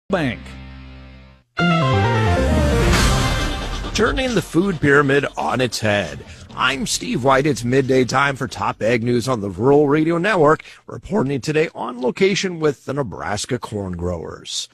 Bank. Turning the food pyramid on its head. I'm Steve White. It's midday time for Top Ag News on the Rural Radio Network, reporting today on location with the Nebraska corn growers.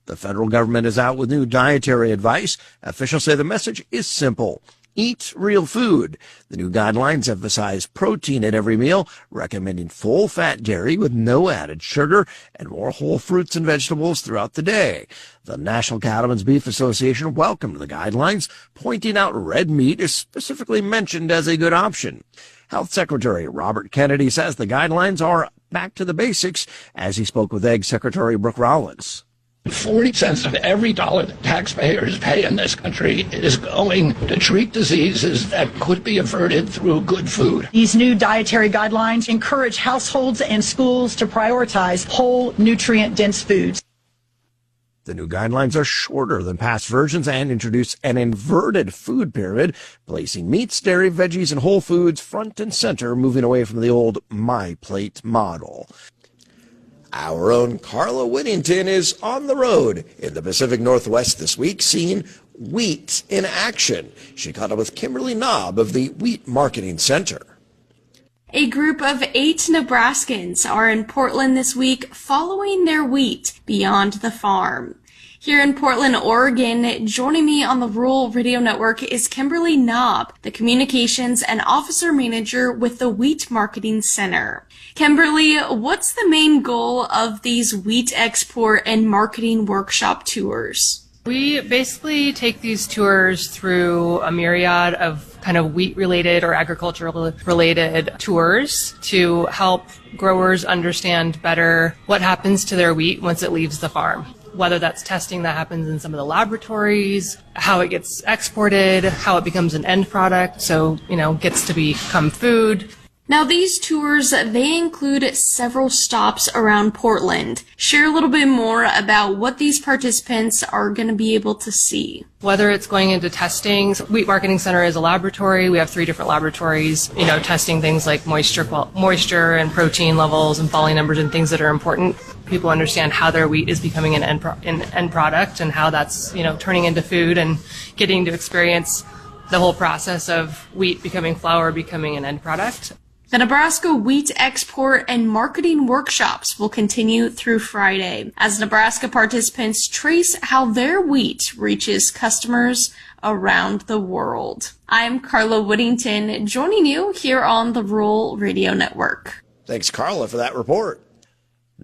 The federal government is out with new dietary advice. Officials say the message is simple. Eat real food. The new guidelines emphasize protein at every meal, recommending full-fat dairy with no added sugar and more whole fruits and vegetables throughout the day. The National Cattlemen's Beef Association welcomed the guidelines, pointing out red meat is specifically mentioned as a good option. Health Secretary Robert Kennedy says the guidelines are back to the basics as he spoke with Ag Secretary Brooke Rollins. 40 cents of every dollar that taxpayers pay in this country is going to treat diseases that could be averted through good food. These new dietary guidelines encourage households and schools to prioritize whole, nutrient-dense foods. The new guidelines are shorter than past versions and introduce an inverted food pyramid, placing meats, dairy, veggies, and whole foods front and center, moving away from the old My Plate model. Our own Karla Whittington is on the road in the Pacific Northwest this week, seeing wheat in action. She caught up with Kimberly Knobb of the Wheat Marketing Center. A group of 8 Nebraskans are in Portland this week following their wheat beyond the farm. Here in Portland, Oregon, joining me on the Rural Radio Network is Kimberly Knobb, the Communications and Officer Manager with the Wheat Marketing Center. Kimberly, what's the main goal of these wheat export and marketing workshop tours? We basically take these tours through a myriad of kind of wheat-related or agricultural-related tours to help growers understand better what happens to their wheat once it leaves the farm. Whether that's testing that happens in some of the laboratories, how it gets exported, how it becomes an end product, so, gets to become food. Now, these tours, they include several stops around Portland. Share a little bit more about what these participants are going to be able to see. Whether it's going into testing, Wheat Marketing Center is a laboratory. We have 3 different laboratories, testing things like moisture and protein levels and falling numbers and things that are important. People understand how their wheat is becoming an end product and how that's, turning into food and getting to experience the whole process of wheat becoming flour, becoming an end product. The Nebraska Wheat Export and Marketing Workshops will continue through Friday as Nebraska participants trace how their wheat reaches customers around the world. I'm Karla Whittington, joining you here on the Rural Radio Network. Thanks, Karla, for that report.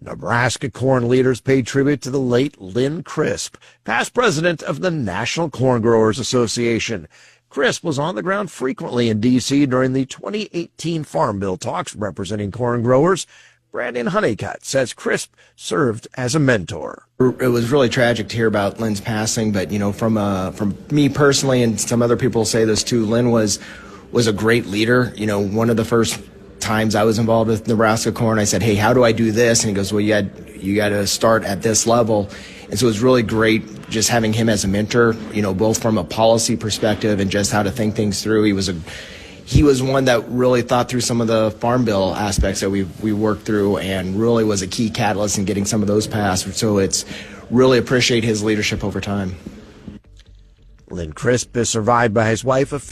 Nebraska corn leaders paid tribute to the late Lynn Chrisp, past president of the National Corn Growers Association. Chrisp was on the ground frequently in D.C. during the 2018 Farm Bill talks representing corn growers. Brandon Honeycutt says Chrisp served as a mentor. It was really tragic to hear about Lynn's passing, but from me personally, and some other people say this too, Lynn was a great leader. One of the first times I was involved with Nebraska corn, I said, "Hey, how do I do this?" And he goes, "Well, you got to start at this level." And so it was really great just having him as a mentor, both from a policy perspective and just how to think things through. He was one that really thought through some of the Farm Bill aspects that we worked through and really was a key catalyst in getting some of those passed. So it's really appreciate his leadership over time. Lynn Chrisp is survived by his wife of